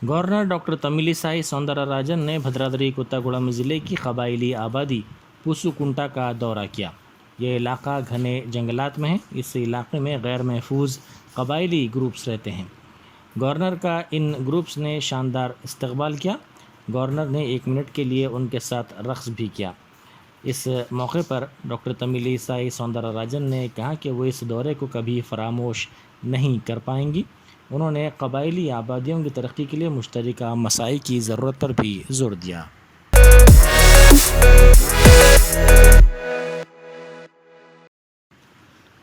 Governor doctor Tamilisai Soundararajan ने भद्राद्री कोत्तागुड़म ज़िले की कबायली आबादी पुसुकुंटा का दौरा किया। ये इलाका घने जंगलात में है। इस इलाके में गैर महफूज कबायली ग्रुप्स रहते हैं। गवर्नर का इन ग्रुप्स ने शानदार इस्तकबाल किया। गवर्नर ने 1 मिनट के लिए उनके साथ रक़्स भी किया। इस मौके पर डॉक्टर तमिलिसाई सौंदरराजन ने कहा कि वो इस दौरे को कभी फरामोश नहीं कर पाएंगी। उन्होंने कबायली आबादियों की तरक्की के लिए मुश्तरका मसाइल की ज़रूरत पर भी जोर दिया।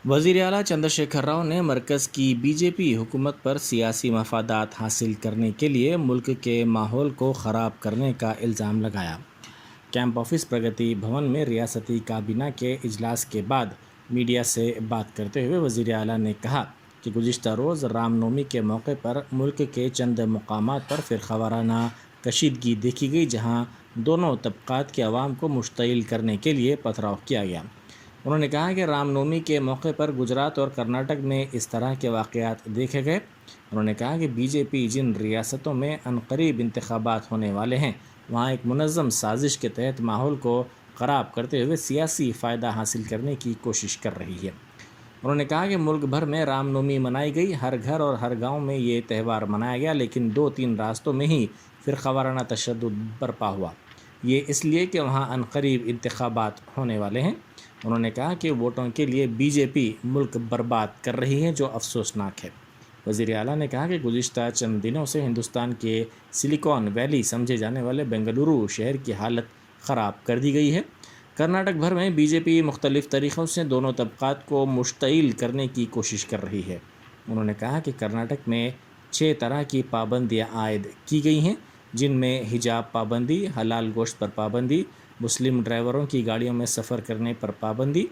वज़ीर आला चंद्रशेखर राव ने मरकज़ की बीजेपी हुकूमत पर सियासी मफादात हासिल करने के लिए मुल्क के माहौल को ख़राब करने का इल्ज़ाम लगाया। कैंप ऑफिस प्रगति भवन में रियासती काबीना के इजलास के बाद मीडिया से बात करते हुए वज़ीर आला ने कहा कि गुज़िश्ता रोज़ रामनवमी के मौके पर मुल्क के चंद मकामात पर फ़िरक़ावाराना कशीदगी देखी गई, जहां दोनों तबक़ात के अवाम को मुश्तइल करने के लिए पथराव किया गया। उन्होंने कहा कि रामनवमी के मौके पर गुजरात और कर्नाटक में इस तरह के वाक़यात देखे गए। उन्होंने कहा कि बीजेपी जिन रियासतों में अनकरीब इंतखाबात होने वाले हैं, वहाँ एक मुनज़्ज़म साजिश के तहत माहौल को ख़राब करते हुए सियासी फ़ायदा हासिल करने की कोशिश कर रही है। उन्होंने कहा कि मुल्क भर में रामनवमी मनाई गई, हर घर और हर गांव में ये त्यौहार मनाया गया, लेकिन 2-3 रास्तों में ही फ़िरक़ावाराना तशद्दुद बरपा हुआ। ये इसलिए कि वहाँ अनकरीब इंतखाबात होने वाले हैं। उन्होंने कहा कि वोटों के लिए बीजेपी मुल्क बर्बाद कर रही है, जो अफसोसनाक है। वज़ीर आला ने कहा कि गुज़िश्ता चंद दिनों से हिंदुस्तान के सिलिकॉन वैली समझे जाने वाले बेंगलुरु शहर की हालत ख़राब कर दी गई है। कर्नाटक भर में बीजेपी मुख्तलिफ़ तरीक़ों से दोनों तबक़ात को मुश्तइल करने की कोशिश कर रही है। उन्होंने कहा कि कर्नाटक में 6 तरह की पाबंदियाँ आयद की गई हैं, जिनमें हिजाब पाबंदी, हलाल गोश्त पर पाबंदी, मुस्लिम ड्राइवरों की गाड़ियों में सफ़र करने पर पाबंदी,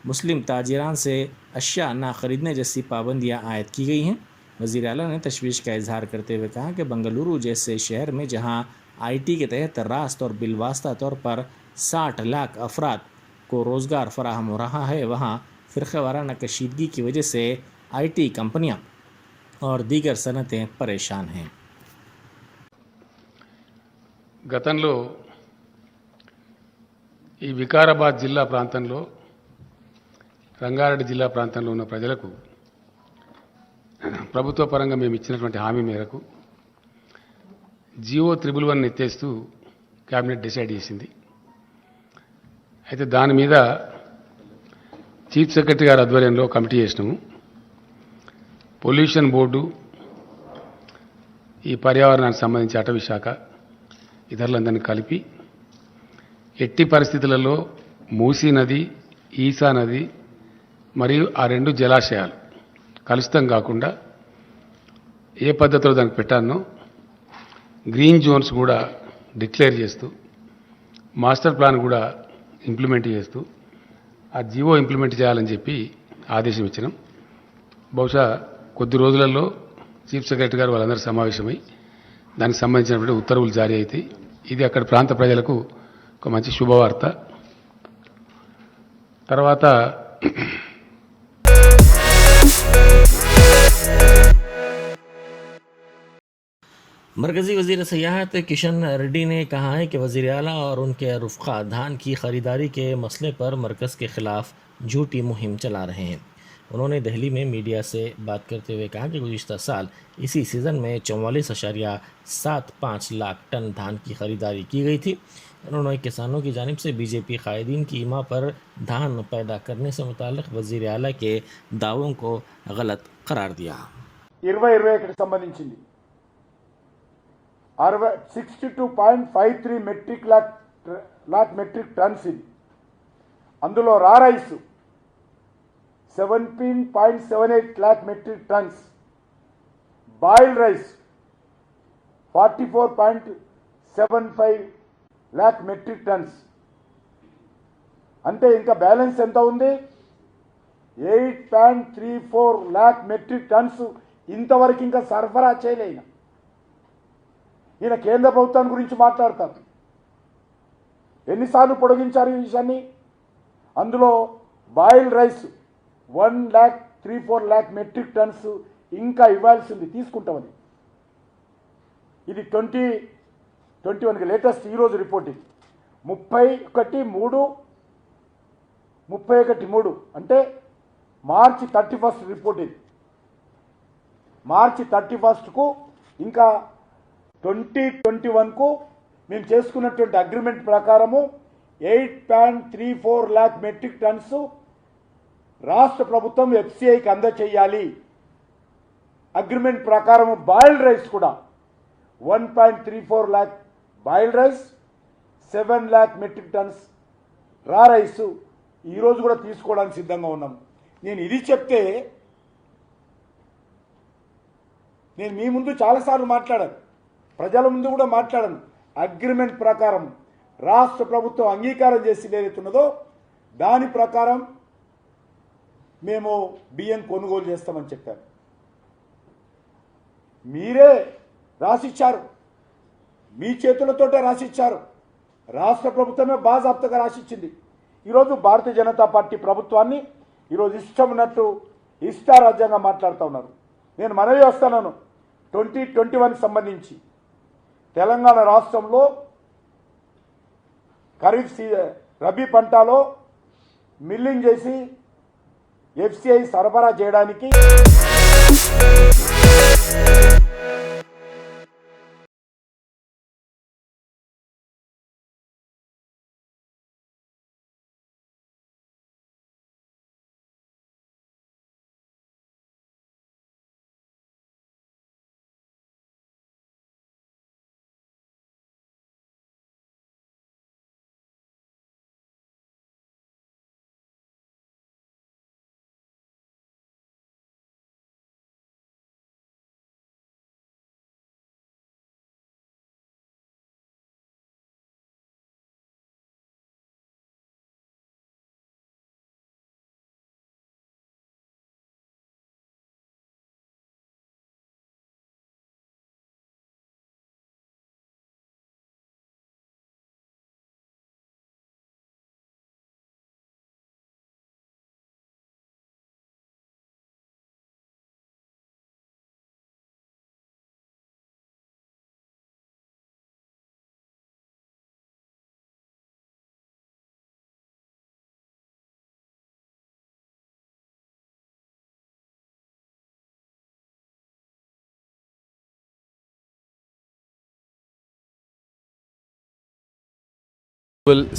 मुस्लिम ताजिरान से अशिया ना ख़रीदने जैसी पाबंदियाँ आयद की गई हैं। वज़ीर आला ने तशवीश का इजहार करते हुए कहा कि बेंगलुरु जैसे शहर में जहाँ IT के तहत रास्त और बिलवास्ता तौर पर 60 लाख अफराद को रोज़गार फराहम हो रहा है, वहाँ फ़िरक़ावाराना कशीदगी की वजह से IT कंपनियाँ और दीगर सनतें परेशान हैं। గతంలో ఈ వికారాబాద్ జిల్లా ప్రాంతంలో, రంగారెడ్డి జిల్లా ప్రాంతంలో ఉన్న ప్రజలకు ప్రభుత్వ పరంగా మేము ఇచ్చినటువంటి హామీ మేరకు జియో 111 ఎత్తేస్తూ కేబినెట్ డిసైడ్ చేసింది. అయితే దాని మీద చీఫ్ సెక్రటరీ గారి ఆధ్వర్యంలో కమిటీ చేసినాము. పొల్యూషన్ బోర్డు, ఈ పర్యావరణానికి సంబంధించి అటవీ శాఖ, ఇతరులందరినీ కలిపి ఎట్టి పరిస్థితులలో మూసీ నది, ఈసా నది మరియు ఆ 2 జలాశయాలు కలుషితం కాకుండా ఏ పద్ధతిలో దానికి పెట్టానో గ్రీన్ జోన్స్ కూడా డిక్లేర్ చేస్తూ, మాస్టర్ ప్లాన్ కూడా ఇంప్లిమెంట్ చేస్తూ ఆ జీవో ఇంప్లిమెంట్ చేయాలని చెప్పి ఆదేశం ఇచ్చినాం. బహుశా కొద్ది రోజులలో చీఫ్ సెక్రటరీ గారు వాళ్ళందరూ సమావేశమై దానికి సంబంధించినటువంటి ఉత్తర్వులు జారీ అవుతాయి. ఇది అక్కడ ప్రాంత ప్రజలకు ఒక మంచి శుభవార్త. తర్వాత मरकज़ी वज़ीर सियाहत किशन रेड्डी ने कहा है कि वज़ीर आला और उनके रुफ़क़ा धान की ख़रीदारी के मसले पर मरकज़ के ख़िलाफ़ झूठी मुहिम चला रहे हैं। उन्होंने दिल्ली में मीडिया से बात करते हुए कहा कि गुज़िश्ता साल इसी सीज़न में 44.75 लाख टन धान की ख़रीदारी की गई थी। उन्होंने किसानों की जानिब से बीजेपी कायदीन की ईमा पर धान पैदा करने से मुताल्लिक़ वज़ीर आला के दावों को गलत करार दिया। 2021 సంబంధించింది 62.53 మెట్రిక్ లాక్ మెట్రిక్ టన్స్. ఇది అందులో రా rice 17.78 lakh metric tons, boil rice 44.75 lakh metric tons. అంటే ఇంకా బ్యాలెన్స్ ఎంత ఉంది? 8.34 lakh మెట్రిక్ టన్స్ ఇంతవరకు ఇంకా సరఫరా చేయలేను. ఈయన కేంద్ర ప్రభుత్వాన్ని గురించి మాట్లాడతారు. ఎన్నిసార్లు పొడిగించారు ఈ విషయాన్ని? అందులో బాయిల్ రైస్ 1,34,00,000 మెట్రిక్ టన్స్ ఇంకా ఇవ్వాల్సింది తీసుకుంటామని. ఇది 2021 లేటెస్ట్ ఈరోజు రిపోర్టింగ్ 31/3 అంటే మార్చి 31 రిపోర్టింగ్. మార్చి 31కు ఇంకా 2021కు మేము చేసుకున్నటువంటి అగ్రిమెంట్ ప్రకారము 8.34 lakh మెట్రిక్ టన్స్ రాష్ట్ర ప్రభుత్వం ఎఫ్సిఐకి అందచేయాలి. అగ్రిమెంట్ ప్రకారము బాయిల్డ్ రైస్ కూడా 1.34 lakh boiled rice, 7 lakh metric tons రా రైస్ ఈరోజు కూడా తీసుకోవడానికి సిద్ధంగా ఉన్నాం. నేను ఇది చెప్తే నేను మీ ముందు చాలాసార్లు మాట్లాడాను, ప్రజల ముందు కూడా మాట్లాడాను. అగ్రిమెంట్ ప్రకారం రాష్ట్ర ప్రభుత్వం అంగీకారం చేసి ఏదైతున్నదో దాని ప్రకారం మేము బియ్యం కొనుగోలు చేస్తామని చెప్పారు. మీరే రాసిచ్చారు, మీ చేతులతోటే రాసిచ్చారు. రాష్ట్ర ప్రభుత్వమే బాజాప్తగా రాసిచ్చింది. ఈరోజు భారతీయ జనతా పార్టీ ప్రభుత్వాన్ని ఈరోజు ఇష్టం ఉన్నట్టు ఇష్టారాజ్యంగా మాట్లాడుతూ ఉన్నారు. నేను మనవి వస్తున్నాను, 2021 సంబంధించి తెలంగాణ రాష్ట్రంలో ఖరీఫ్ రబీ పంటలో మిల్లింగ్ చేసి ఎఫ్సిఐ సరఫరా చేయడానికి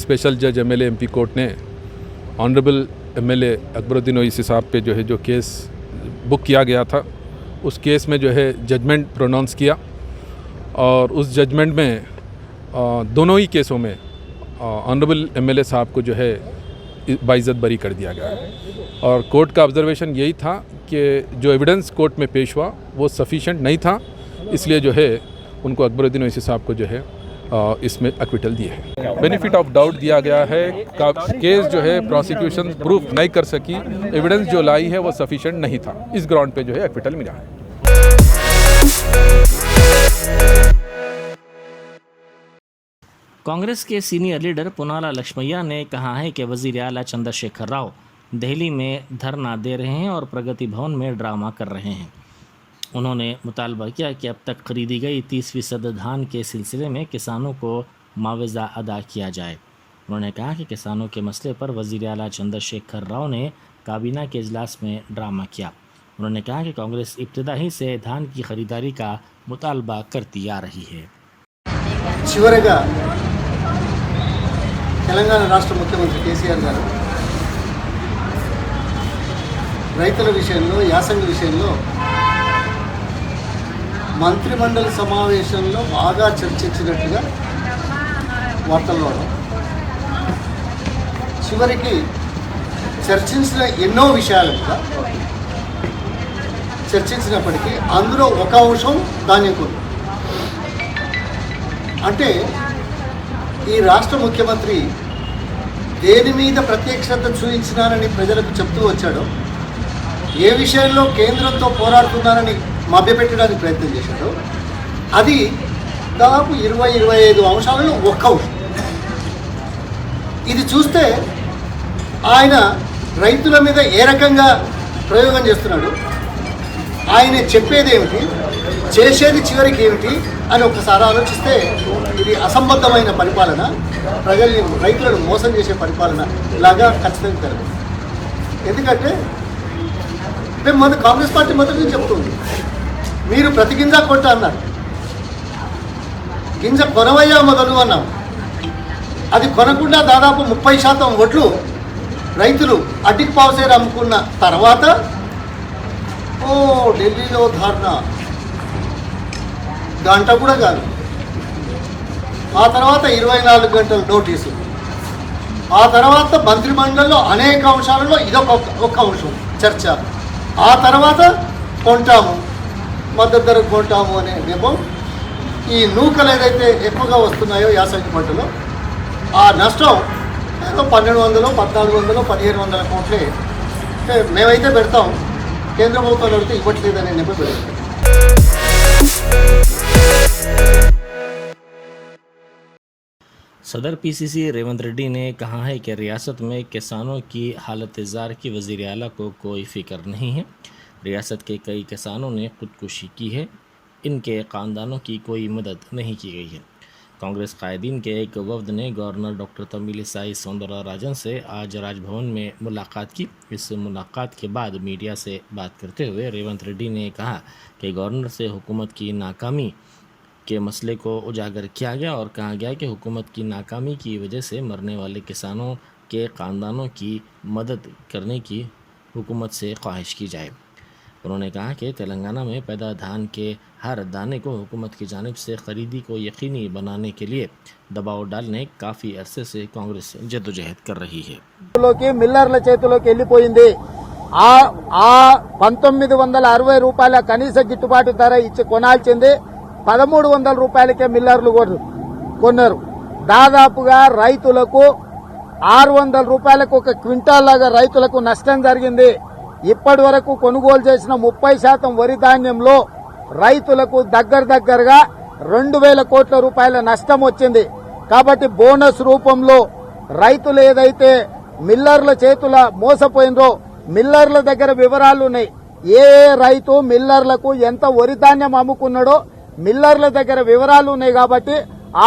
स्पेशल जज एमएलए एमपी कोर्ट ने ऑनरेबल एमएलए अकबरुद्दीन ओवैसी साहब पे जो है जो केस बुक किया गया था उस केस में जो है जजमेंट प्रोनाउंस किया और उस जजमेंट में दोनों ही केसों में ऑनरेबल एमएलए साहब को जो है बाइज्जत बरी कर दिया गया और कोर्ट का ऑब्जर्वेशन यही था कि जो एविडेंस कोर्ट में पेश हुआ वो सफिशिएंट नहीं था, इसलिए जो है उनको अकबरुद्दीन ओवैसी साहब को जो है इसमें एक्विटल दिए है। बेनिफिट ऑफ डाउट दिया गया है, केस जो है प्रोसिक्यूशन प्रूफ नहीं कर सकी, एविडेंस जो लाई है वो सफिशिएंट नहीं था, इस ग्राउंड पे जो है एक्विटल मिला है। कांग्रेस के सीनियर लीडर पुनाला लक्ष्मैया ने कहा है कि वज़ीर आला चंद्रशेखर राव दिल्ली में धरना दे रहे हैं और प्रगति भवन में ड्रामा कर रहे हैं। उन्होंने मुतालबा किया कि अब तक खरीदी गई 30% धान के सिलसिले में किसानों को मुआवजा अदा किया जाए। उन्होंने कहा कि किसानों के मसले पर वज़ीर आला चंद्रशेखर राव ने काबीना के इजलास में ड्रामा किया। उन्होंने कहा कि कांग्रेस इब्तिदा ही से धान की खरीदारी का मुतालबा करती आ रही है। చివరగా తెలంగాణ రాష్ట్ర ముఖ్యమంత్రి కేసీఆర్ గారు రైతుల విషయంలో, యాసంగి విషయంలో మంత్రిమండలి సమావేశంలో బాగా చర్చించినట్టుగా వార్తల్లో చివరికి చర్చించిన ఎన్నో విషయాలు కూడా చర్చించినప్పటికీ అందులో ఒక అంశం ధాన్యం కొనుగోలు. అంటే ఈ రాష్ట్ర ముఖ్యమంత్రి దేని మీద ప్రత్యేక శ్రద్ధ చూపించినారని ప్రజలకు చెప్తూ వచ్చాడో, ఏ విషయంలో కేంద్రంతో పోరాడుతున్నారని మభ్యపెట్టడానికి ప్రయత్నం చేశాడో అది దాదాపు 20-25 అంశాలలో ఒక్క అంశం. ఇది చూస్తే ఆయన రైతుల మీద ఏ రకంగా ప్రయోగం చేస్తున్నాడు, ఆయన చెప్పేదేమిటి, చేసేది చివరికి ఏమిటి అని ఒకసారి ఆలోచిస్తే ఇది అసంబద్ధమైన పరిపాలన, ప్రజల్ని రైతులను మోసం చేసే పరిపాలన లాగా ఖచ్చితంగా జరగదు. ఎందుకంటే మేము మన కాంగ్రెస్ పార్టీ మొదటి నుంచి చెప్తుంది, మీరు ప్రతి గింజ కొంట అన్నారు, గింజ కొనవయ్యా మొదలు అన్నాం. అది కొనకుండా దాదాపు 30% వడ్లు రైతులు అడ్డికి పావుసేరు అమ్ముకున్న తర్వాత ఢిల్లీలో ధర్నా గంట కూడా కాదు, ఆ తర్వాత 24 గంటల నోటీసు, ఆ తర్వాత మంత్రిమండలిలో అనేక అంశాలలో ఇదొక అంశం చర్చ, ఆ తర్వాత కొంటాము మద్దతు ధరకు కొంటాము అనే నెపం. ఈ నూకలు ఏదైతే ఎక్కువగా వస్తున్నాయో యాసంగి పంటలో ఆ నష్టం ఏదో 1200, 1400, 1500 కోట్లే మేమైతే పెడతాం, కేంద్ర ప్రభుత్వాలు అడిగితే ఇవ్వట్లేదనే నెపం పెడతాం. सदर पीसीसी रेवंत रेड्डी ने कहा है कि रियासत में किसानों की हालत ज़ार की वज़ीर आला को कोई फ़िक्र नहीं है। रियासत के कई किसानों ने ख़ुदकुशी की है, इनके ख़ानदानों की कोई मदद नहीं की गई है। कांग्रेस कायदीन के एक वफ़द ने गवर्नर डॉक्टर तमिलिसाई सौंदरराजन से आज राजभवन में मुलाकात की। इस मुलाकात के बाद मीडिया से बात करते हुए रेवंत रेड्डी ने कहा कि गवर्नर से हुकूमत की नाकामी के मसले को उजागर किया गया और कहा गया कि हुकूमत की नाकामी की वजह से मरने वाले किसानों के ख़ानदानों की मदद करने की हुकूमत से ख्वाहिश की जाए। उन्होंने कहा कि तेलंगाना में पैदा धान के हर दाने को हुकूमत की जानिब से ख़रीदी को यकीनी बनाने के लिए दबाव डालने काफ़ी अरसे से कांग्रेस जद्दोजहद कर रही है। మిల్లర్ల చేతిలోకి వెళ్ళిపోయింది. ఆ 1960 రూపాయల కనీస గిట్టుబాటు ధర ఇచ్చి కొనాల్సింది 1300 రూపాయలకే మిల్లర్లు కొన్నారు. దాదాపుగా రైతులకు 600 రూపాయలకు ఒక క్వింటాల్ లాగా రైతులకు నష్టం జరిగింది. ఇప్పటి వరకు కొనుగోలు చేసిన 30% వరి ధాన్యంలో రైతులకు దగ్గరగా 2000 కోట్ల రూపాయల నష్టం వచ్చింది. కాబట్టి బోనస్ రూపంలో రైతులు ఏదైతే మిల్లర్ల చేతుల మోసపోయిందో మిల్లర్ల దగ్గర వివరాలు ఉన్నాయి. ఏ రైతు మిల్లర్లకు ఎంత వరి ధాన్యం అమ్ముకున్నాడో మిల్లర్ల దగ్గర వివరాలు ఉన్నాయి. కాబట్టి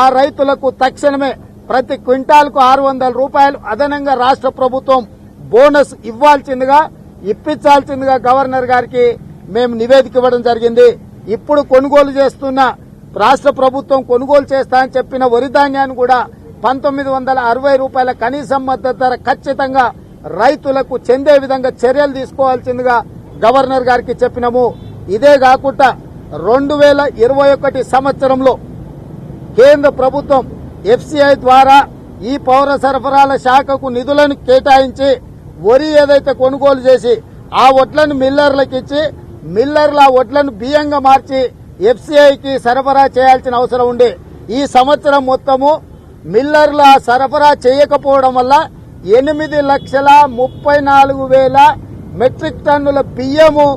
ఆ రైతులకు తక్షణమే ప్రతి క్వింటాల్కు 600 రూపాయలు అదనంగా రాష్ట్ర ప్రభుత్వం బోనస్ ఇప్పించాల్సిందిగా గవర్నర్ గారికి మేము నివేదిక ఇవ్వడం జరిగింది. ఇప్పుడు కొనుగోలు చేస్తున్న రాష్ట్ర ప్రభుత్వం కొనుగోలు చేస్తా అని చెప్పిన వరి ధాన్యాన్ని కూడా 1960 రూపాయల కనీసం మద్దతు ధర ఖచ్చితంగా రైతులకు చెందే విధంగా చర్యలు తీసుకోవాల్సిందిగా గవర్నర్ గారికి చెప్పినాము. ఇదే కాకుండా 2021 సంవత్సరంలో కేంద్ర ప్రభుత్వం ఎఫ్సిఐ ద్వారా ఈ పౌర సరఫరాల శాఖకు నిధులను కేటాయించి వరి ఏదైతే కొనుగోలు చేసి ఆ వడ్లను మిల్లర్లకు ఇచ్చి మిల్లర్ల వడ్లను బియ్యంగా మార్చి ఎఫ్సిఐకి సరఫరా చేయాల్సిన అవసరం ఉంది. ఈ సంవత్సరం మొత్తము మిల్లర్ల సరఫరా చేయకపోవడం వల్ల 8,34,000 మెట్రిక్ టన్నుల బియ్యము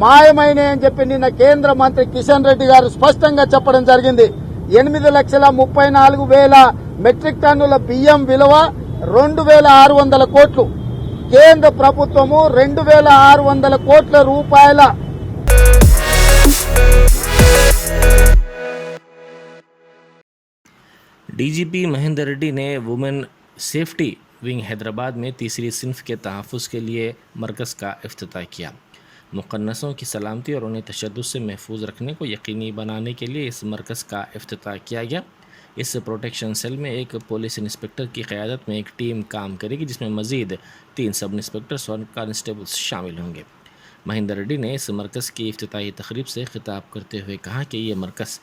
మాయమైనాయని చెప్పి నిన్న కేంద్ర మంత్రి కిషన్ రెడ్డి గారు స్పష్టంగా చెప్పడం జరిగింది. 8,34,000 మెట్రిక్ టన్నుల బియ్యం విలువ 2,600 కోట్లు. కేంద్ర ప్రభుత్వము 2,600 కోట్ల రూపాయల डीजीपी महेंद्र रेड्डी ने वुमेन सेफ्टी विंग हैदराबाद में तीसरी सिन्फ के तहफ़्फ़ुज़ के लिए मरकज़ का इफ्तिताह किया। मुक़न्नसों की सलामती और उन्हें तशद्दुद से महफूज रखने को यकीनी बनाने के लिए इस मरकज़ का इफ्तिताह किया गया। इस प्रोटेक्शन सेल में एक पुलिस इंस्पेक्टर की क़यादत में एक टीम काम करेगी, जिसमें मज़ीद 3 सब इंस्पेक्टर्स और कांस्टेबल्स शामिल होंगे। महेंद्र रेड्डी ने इस मरकज़ की इफ्तिताही तकरीब से खिताब करते हुए कहा कि ये मरकज़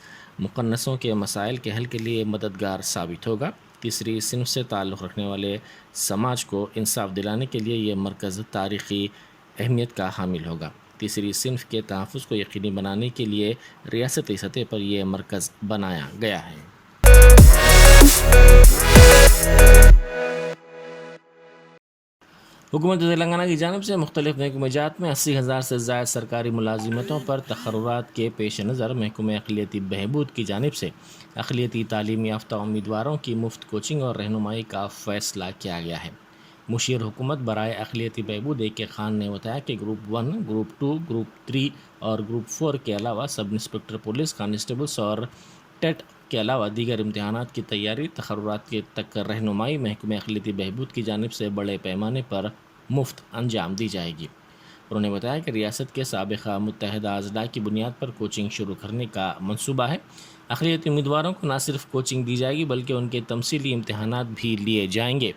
मुक़न्नसों के मसाइल के हल के लिए मददगार साबित होगा। तीसरी सिन्फ से ताल्लुक़ रखने वाले समाज को इंसाफ दिलाने के लिए ये मरकज़ तारीख़ी अहमियत का हामिल होगा। तीसरी सिन्फ के तहफ़्फ़ुज़ को यकीनी बनाने के लिए रियासती सतह पर यह मरकज़ बनाया गया है। हुकूमत तेलंगाना की जानिब से मुख्तलिफ महकमेजात में 80,000 से ज़ायद सरकारी मुलाजिमतों पर तक़र्रुरात के पेश नज़र महकमे अक़लियती बहबूद की जानिब से अक़लियती तालीम याफ्ता उम्मीदवारों की मुफ्त कोचिंग और रहनुमाई का फ़ैसला किया गया है। مشیر حکومت برائے اقلیتی بہبود اے کے خان نے بتایا کہ گروپ 1، گروپ 2، گروپ 3 اور گروپ 4 کے علاوہ سب انسپکٹر پولیس، کانسٹیبلز اور ٹیٹ کے علاوہ دیگر امتحانات کی تیاری، تقررات کی تک رہنمائی محکمہ اقلیتی بہبود کی جانب سے بڑے پیمانے پر مفت انجام دی جائے گی۔ انہوں نے بتایا کہ ریاست کے سابقہ متحدہ اضلاع کی بنیاد پر کوچنگ شروع کرنے کا منصوبہ ہے۔ اقلیتی امیدواروں کو نہ صرف کوچنگ دی جائے گی بلکہ ان کے تمثیلی امتحانات بھی لیے جائیں گے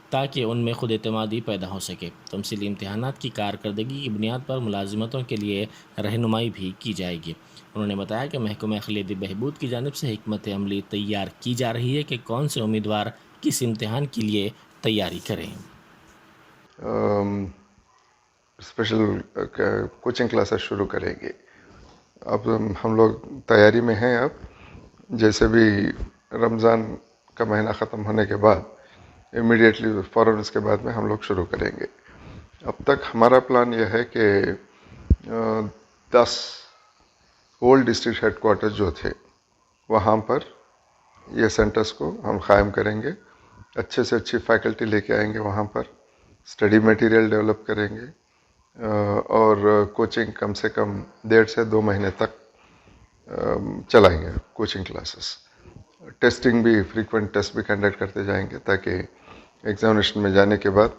تاکہ ان میں خود اعتمادی پیدا ہو سکے۔ تمثیلی امتحانات کی کارکردگی کی بنیاد پر ملازمتوں کے لیے رہنمائی بھی کی جائے گی۔ انہوں نے بتایا کہ محکمہ اقلیتی بہبود کی جانب سے حکمت عملی تیار کی جا رہی ہے کہ کون سے امیدوار کس امتحان کے لیے تیاری کریں۔ اسپیشل کوچنگ کلاسز شروع کریں گے۔ اب ہم لوگ تیاری میں ہیں۔ اب جیسے بھی رمضان کا مہینہ ختم ہونے کے بعد امیڈیٹلی فوراً اس کے بعد میں ہم لوگ شروع کریں گے۔ اب تک ہمارا پلان یہ ہے کہ 10 اولڈ ڈسٹرکٹ ہیڈ کوارٹر جو تھے وہاں پر یہ سینٹرز کو ہم قائم کریں گے۔ اچھے سے اچھی فیکلٹی لے کے آئیں گے وہاں پر، اسٹڈی میٹیریل ڈیولپ کریں گے اور کوچنگ کم سے کم 1.5 سے 2 مہینے تک چلائیں گے کوچنگ کلاسز۔ ٹیسٹنگ بھی، فریکوینٹ ٹیسٹ بھی کنڈکٹ کرتے جائیں گے تاکہ ایگزامینیشن میں جانے کے بعد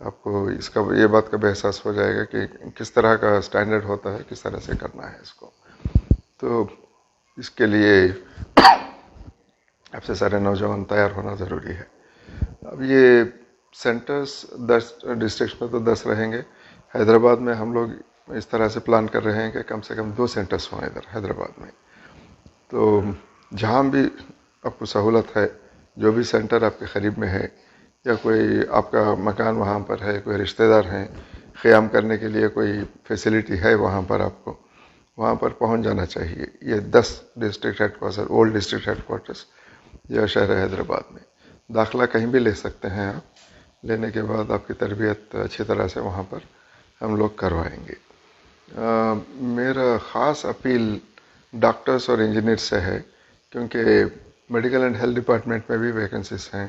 آپ کو اس کا یہ بات کا بھی احساس ہو جائے گا کہ کس طرح کا اسٹینڈرڈ ہوتا ہے، کس طرح سے کرنا ہے اس کو۔ تو اس کے لیے اب سے سارے نوجوان تیار ہونا ضروری ہے۔ اب یہ سینٹرز 10 ڈسٹرکٹس میں تو 10 رہیں گے۔ حیدرآباد میں ہم لوگ اس طرح سے پلان کر رہے ہیں کہ کم سے کم 2 سینٹرز ہوں ادھر حیدرآباد میں۔ تو جہاں بھی آپ کو سہولت ہے، جو بھی سینٹر آپ کے قریب میں ہے یا کوئی آپ کا مکان وہاں پر ہے، کوئی رشتہ دار ہیں، قیام کرنے کے لیے کوئی فیسلٹی ہے وہاں پر، آپ کو وہاں پر پہنچ جانا چاہیے۔ یہ 10 ڈسٹرکٹ ہیڈ کوارٹر، اولڈ ڈسٹرکٹ ہیڈ کوارٹرز یا شہر حیدرآباد میں داخلہ کہیں بھی لے سکتے ہیں آپ۔ لینے کے بعد آپ کی تربیت اچھی طرح سے وہاں پر ہم لوگ کروائیں گے۔ میرا خاص اپیل ڈاکٹرز اور انجینئر سے ہے، کیونکہ میڈیکل اینڈ ہیلتھ ڈپارٹمنٹ میں بھی ویکنسیز ہیں،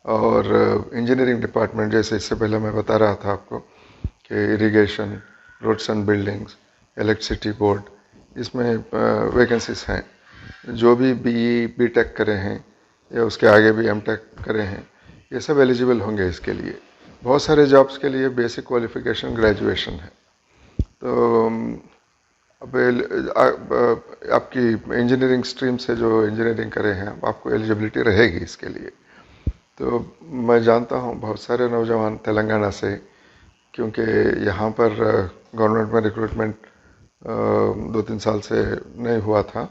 اور انجینئرنگ ڈپارٹمنٹ جیسے اس سے پہلے میں بتا رہا تھا آپ کو کہ اریگیشن، روڈس اینڈ بلڈنگز، الیکٹریسٹی بورڈ، اس میں ویکنسیز ہیں۔ جو بھی BE بی ٹیک کرے ہیں یا اس کے آگے بھی M ٹیک کرے ہیں، یہ سب ایلیجیبل ہوں گے اس کے لیے۔ بہت سارے جابس کے لیے بیسک کوالیفیکیشن گریجویشن ہے۔ تو اب آپ کی انجینئرنگ اسٹریم سے جو انجینئرنگ کرے ہیں، آپ کو ایلیجیبلٹی رہے گی اس کے لیے۔ تو میں جانتا ہوں بہت سارے نوجوان تلنگانہ سے، کیونکہ یہاں پر گورنمنٹ میں ریکروٹمنٹ 2-3 سال سے نہیں ہوا تھا،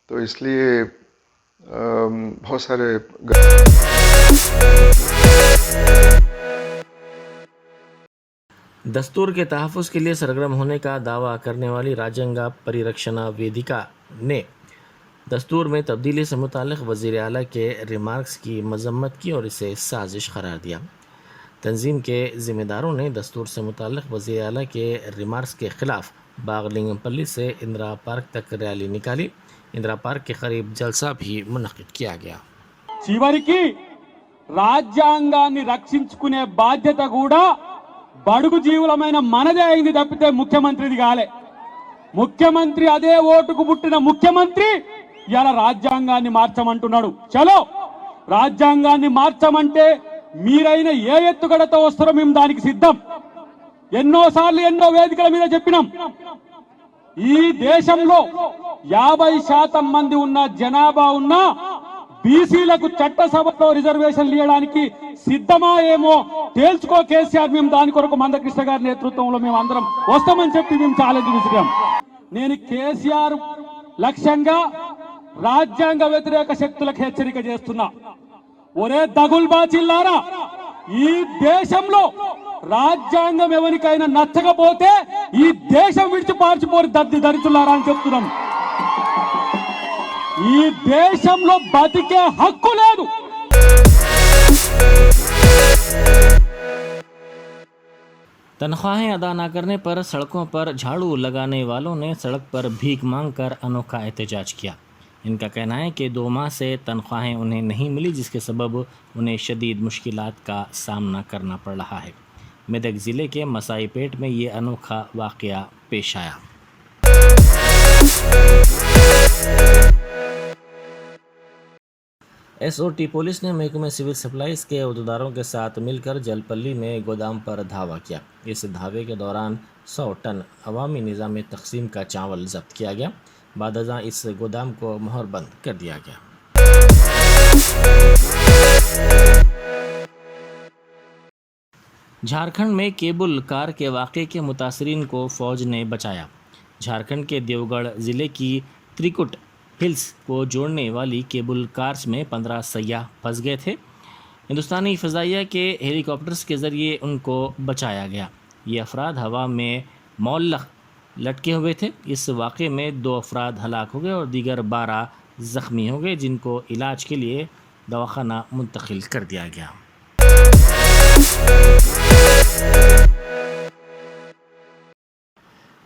تو اس لیے بہت سارے دستور کے تحفظ کے لیے سرگرم ہونے کا دعویٰ کرنے والی راجنگا پریرکشنا ویدیکا نے دستور میں تبدیلی سے متعلق وزیر اعلیٰ کے ریمارکس کی مذمت کی اور اسے سازش قرار دیا۔ تنظیم کے ذمہ داروں نے دستور سے متعلق وزیر اعلیٰ کے ریمارکس کے خلاف باغلنگم پلی سے اندرا پارک تک ریلی نکالی۔ اندرا پارک کے قریب جلسہ بھی منعقد کیا گیا۔ చివరికి రాజ్యాంగాన్ని రక్షించుకునే బాధ్యత కూడా బడుగు జీవులమైన మనదే అయింది తప్పితే ముఖ్యమంత్రిది కాలే. ముఖ్యమంత్రి అదే ఓటుకు పుట్టిన ముఖ్యమంత్రి ఇలా రాజ్యాంగాన్ని మార్చమంటున్నాడు. చలో రాజ్యాంగాన్ని మార్చమంటే మీరైన ఏ ఎత్తుగడతో వస్తారో మేము దానికి సిద్ధం. ఎన్నోసార్లు ఎన్నో వేదికల మీద చెప్పినాం. ఈ దేశంలో 50% మంది ఉన్న జనాభా ఉన్న బీసీలకు చట్టసభలో రిజర్వేషన్లు ఇవ్వడానికి సిద్ధమా ఏమో తేల్చుకో కేసీఆర్. మేము దాని కొరకు మందకృష్ణ గారి నేతృత్వంలో మేము అందరం వస్తామని చెప్పి మేము ఛాలెంజ్ విసిరాం. నేను కేసీఆర్ లక్ష్యంగా రాజ్యాంగ వ్యతిరేక శక్తులకు హెచ్చరిక చేస్తున్నా. ఒరే దగుల్బాచిల్లారా, ఈ దేశంలో రాజ్యాంగం ఎవరికైనా నచ్చకపోతే ఈ దేశం విడిచి పార్చిపోరి దద్ది దరిచులారా అని చెప్తున్నాం. ఈ దేశంలో బతికే హక్కు లేదు. تنخواہیں ادا نہ کرنے پر سڑکوں پر جھاڑو لگانے والوں نے سڑک پر بھیک مانگ کر انوکھا احتجاج کیا۔ ان کا کہنا ہے کہ 2 ماہ سے تنخواہیں انہیں نہیں ملی، جس کے سبب انہیں شدید مشکلات کا سامنا کرنا پڑ رہا ہے۔ میدک ضلع کے مسائی پیٹ میں یہ انوکھا واقعہ پیش آیا۔ ایس او ٹی پولیس نے محکمہ سول سپلائز کے عہدیداروں کے ساتھ مل کر جل پلی میں گودام پر دھاوا کیا۔ اس دھاوے کے دوران 100 ٹن عوامی نظام تقسیم کا چاول ضبط کیا گیا۔ بعد ازاں اس گودام کو مہر بند کر دیا گیا۔ جھارکھنڈ میں کیبل کار کے واقعے کے متاثرین کو فوج نے بچایا۔ جھارکھنڈ کے دیوگڑھ ضلع کی تریکٹ ہلز کو جوڑنے والی کیبل کارز میں 15 سیاح پھنس گئے تھے۔ ہندوستانی فضائیہ کے ہیلی کاپٹرز کے ذریعے ان کو بچایا گیا۔ یہ افراد ہوا میں معلق لٹکے ہوئے تھے۔ اس واقعے میں 2 افراد ہلاک ہو گئے اور دیگر 12 زخمی ہو گئے، جن کو علاج کے لیے دواخانہ منتقل کر دیا گیا۔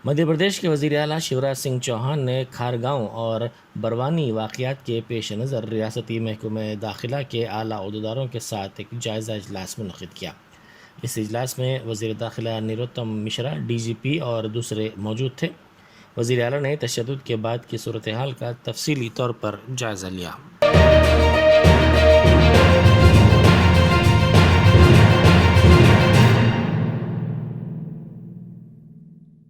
مدھیہ پردیش کے وزیر اعلیٰ شیوراج سنگھ چوہان نے کھارگاؤں اور بروانی واقعات کے پیش نظر ریاستی محکمہ داخلہ کے اعلیٰ عہدیداروں کے ساتھ ایک جائزہ اجلاس منعقد کیا۔ اس اجلاس میں وزیر داخلہ نروتم مشرا، ڈی جی پی اور دوسرے موجود تھے۔ وزیر اعلیٰ نے تشدد کے بعد کی صورتحال کا تفصیلی طور پر جائزہ لیا۔